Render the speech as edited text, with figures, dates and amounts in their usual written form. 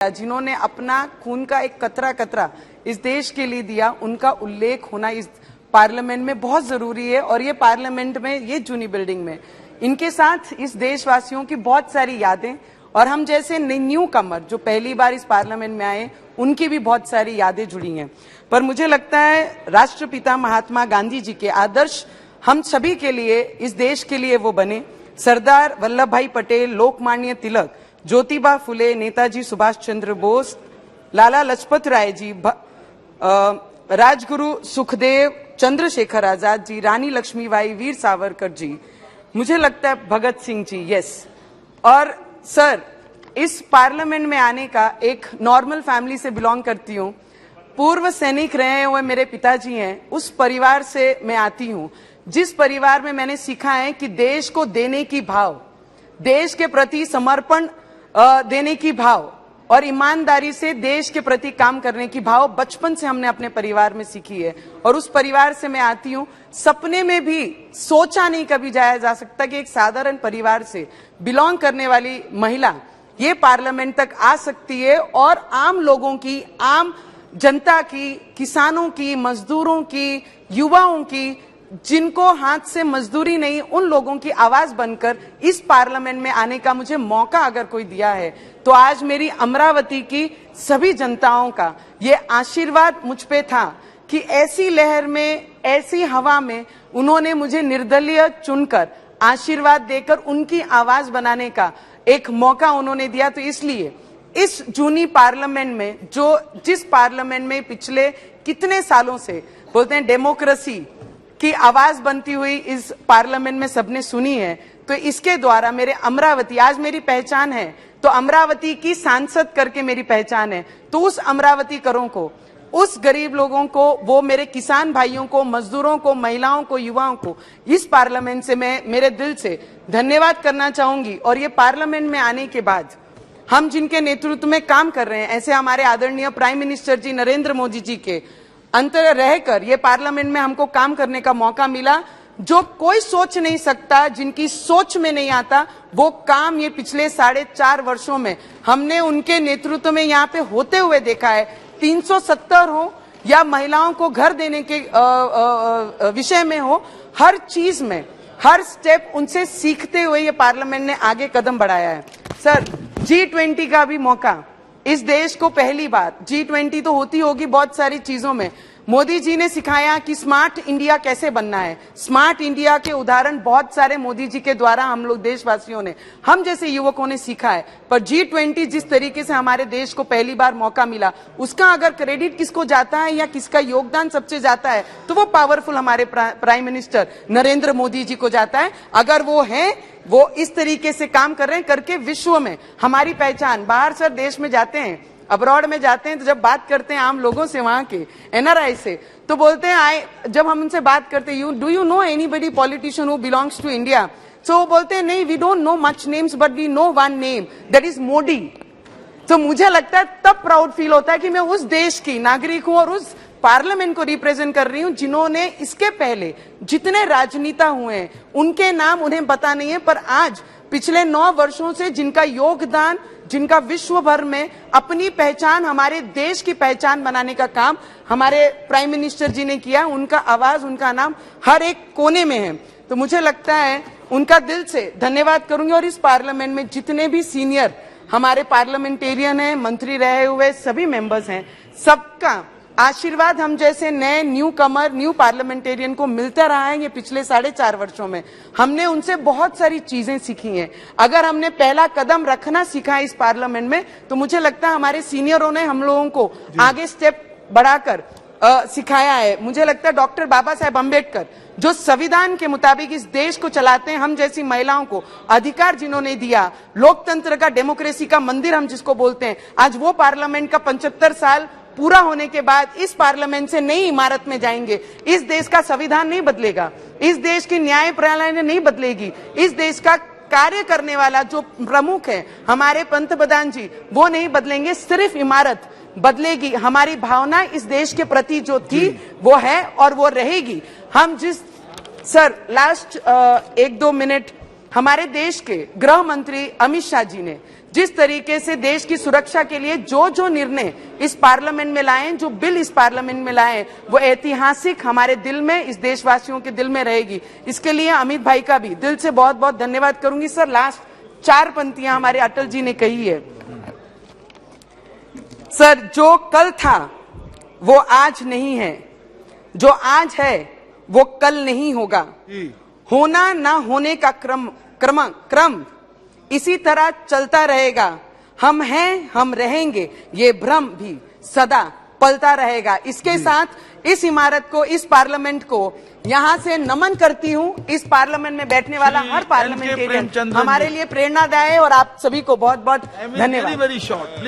जिन्होंने अपना खून का एक कतरा कतरा इस देश के लिए दिया, उनका उल्लेख होना इस पार्लियामेंट में बहुत जरूरी है। और ये पार्लियामेंट में, ये जूनी बिल्डिंग में, इनके साथ इस देशवासियों की बहुत सारी यादें और हम जैसे न्यू कमर जो पहली बार इस पार्लियामेंट में आए, उनकी भी बहुत सारी यादें जुड़ी हैं। पर मुझे लगता है राष्ट्रपिता महात्मा गांधी जी के आदर्श हम सभी के लिए, इस देश के लिए वो बने। सरदार वल्लभ भाई पटेल, लोकमान्य तिलक, ज्योतिबा फुले, नेताजी सुभाष चंद्र बोस, लाला लजपत राय जी, राजगुरु सुखदेव, चंद्रशेखर आजाद जी, रानी लक्ष्मीबाई, वीर सावरकर जी, मुझे लगता है भगत सिंह जी, यस। और सर, इस पार्लियामेंट में आने का, एक नॉर्मल फैमिली से बिलोंग करती हूँ, पूर्व सैनिक रहे हुए मेरे पिताजी हैं, उस परिवार से मैं आती हूँ जिस परिवार में मैंने सीखा है कि देश को देने की भाव, देश के प्रति समर्पण देने की भाव और ईमानदारी से देश के प्रति काम करने की भाव बचपन से हमने अपने परिवार में सीखी है। और उस परिवार से मैं आती हूँ। सपने में भी सोचा नहीं कभी जाया जा सकता कि एक साधारण परिवार से बिलोंग करने वाली महिला ये पार्लियामेंट तक आ सकती है और आम लोगों की, आम जनता की, किसानों की, मजदूरों की, युवाओं की, जिनको हाथ से मजदूरी नहीं, उन लोगों की आवाज बनकर इस पार्लियामेंट में आने का मुझे मौका अगर कोई दिया है, तो आज मेरी अमरावती की सभी जनताओं का ये आशीर्वाद मुझ पे था कि ऐसी लहर में, ऐसी हवा में उन्होंने मुझे निर्दलीय चुनकर आशीर्वाद देकर उनकी आवाज बनाने का एक मौका उन्होंने दिया। तो इसलिए इस जूनी पार्लियामेंट में, जिस पार्लियामेंट में पिछले कितने सालों से बोलते हैं डेमोक्रेसी की आवाज बनती हुई इस पार्लियामेंट में सबने सुनी है, तो इसके द्वारा मेरे अमरावती, आज मेरी पहचान है तो अमरावती की सांसद करके मेरी पहचान है। तो उस अमरावती करों को, उस गरीब लोगों को, वो मेरे किसान भाइयों को, मजदूरों को, महिलाओं को, युवाओं को इस पार्लियामेंट से मैं मेरे दिल से धन्यवाद करना चाहूंगी। और ये पार्लियामेंट में आने के बाद हम जिनके नेतृत्व में काम कर रहे हैं, ऐसे हमारे आदरणीय प्राइम मिनिस्टर जी नरेंद्र मोदी जी के अंतर रहकर ये पार्लियामेंट में हमको काम करने का मौका मिला, जो कोई सोच नहीं सकता, जिनकी सोच में नहीं आता, वो काम ये पिछले 4.5 वर्षों में हमने उनके नेतृत्व में यहाँ पे होते हुए देखा है। 370 हो या महिलाओं को घर देने के विषय में हो, हर चीज में, हर स्टेप उनसे सीखते हुए ये पार्लियामेंट ने आगे कदम बढ़ाया है। सर, G20 का भी मौका इस देश को पहली बार, G20 तो होती होगी बहुत सारी चीजों में, मोदी जी ने सिखाया कि स्मार्ट इंडिया कैसे बनना है। स्मार्ट इंडिया के उदाहरण बहुत सारे मोदी जी के द्वारा हम लोग देशवासियों ने, हम जैसे युवकों ने सीखा है। पर G20 जिस तरीके से हमारे देश को पहली बार मौका मिला, उसका अगर क्रेडिट किसको जाता है या किसका योगदान सबसे जाता है, तो वो पावरफुल हमारे प्राइम मिनिस्टर नरेंद्र मोदी जी को जाता है। अगर वो है, वो इस तरीके से काम कर रहे हैं, करके विश्व में हमारी पहचान, बाहर सर देश में जाते हैं, अब्रॉड में जाते हैं, तो जब बात करते हैं आम लोगों से, वहां के NRI से, तो बोलते हैं, जब हम उनसे बात करते हैं, do you know anybody politician who belongs to India? So वो बोलते हैं, नहीं, we don't know much names but we know one name, that is Modi. तो मुझे लगता है तब प्राउड फील होता है कि मैं उस देश की नागरिक हूं और उस पार्लियामेंट को रिप्रेजेंट कर रही हूं जिन्होंने इसके पहले जितने राजनेता हुए हैं, उनके नाम उन्हें पता नहीं है, पर आज पिछले 9 वर्षों से जिनका योगदान, जिनका विश्व भर में अपनी पहचान, हमारे देश की पहचान बनाने का काम हमारे प्राइम मिनिस्टर जी ने किया, उनका आवाज, उनका नाम हर एक कोने में है। तो मुझे लगता है उनका दिल से धन्यवाद करूंगी। और इस पार्लियामेंट में जितने भी सीनियर हमारे पार्लियामेंटेरियन हैं, मंत्री रहे हुए सभी मेंबर्स हैं, सबका आशीर्वाद हम जैसे नए न्यू कमर, न्यू पार्लियामेंटेरियन को मिलता रहा है। ये पिछले 4.5 वर्षों में हमने उनसे बहुत सारी चीजें सीखी हैं। अगर हमने पहला कदम रखना सीखा है इस पार्लियामेंट में, तो मुझे लगता है हमारे सीनियरों ने हम लोगों को आगे स्टेप बढ़ाकर सिखाया है। मुझे लगता है डॉक्टर बाबा साहेब अम्बेडकर जो संविधान के मुताबिक इस देश को चलाते हैं, हम जैसी महिलाओं को अधिकार जिन्होंने दिया, लोकतंत्र का, डेमोक्रेसी का मंदिर हम जिसको बोलते हैं, आज वो पार्लियामेंट का 75 साल पूरा होने के बाद इस पार्लियामेंट से नई इमारत में जाएंगे। इस देश का संविधान नहीं बदलेगा, इस देश की न्याय प्रणाली नहीं बदलेगी, इस देश का कार्य करने वाला जो प्रमुख है हमारे पंतप्रधान जी, वो नहीं बदलेंगे, सिर्फ इमारत बदलेगी। हमारी भावना इस देश के प्रति जो थी वो है और वो रहेगी। हम जिस, सर, लास्ट 1-2 मिनट हमारे देश के गृह मंत्री अमित शाह जी ने जिस तरीके से देश की सुरक्षा के लिए जो जो निर्णय इस पार्लियामेंट में लाए, जो बिल इस पार्लियामेंट में लाए, वो ऐतिहासिक हमारे दिल में, इस देशवासियों के दिल में रहेगी। इसके लिए अमित भाई का भी दिल से बहुत बहुत धन्यवाद करूंगी। सर, लास्ट 4 पंक्तियां हमारे अटल जी ने कही है। सर, जो कल था वो आज नहीं है, जो आज है वो कल नहीं होगा। होना ना होने का क्रम इसी तरह चलता रहेगा। हम हैं, हम रहेंगे, ये भ्रम भी सदा पलता रहेगा। इसके साथ इस इमारत को, इस पार्लियामेंट को यहां से नमन करती हूं। इस पार्लियामेंट में बैठने वाला हर पार्लियामेंटेरियन हमारे लिए प्रेरणादायी है और आप सभी को बहुत बहुत धन्यवाद।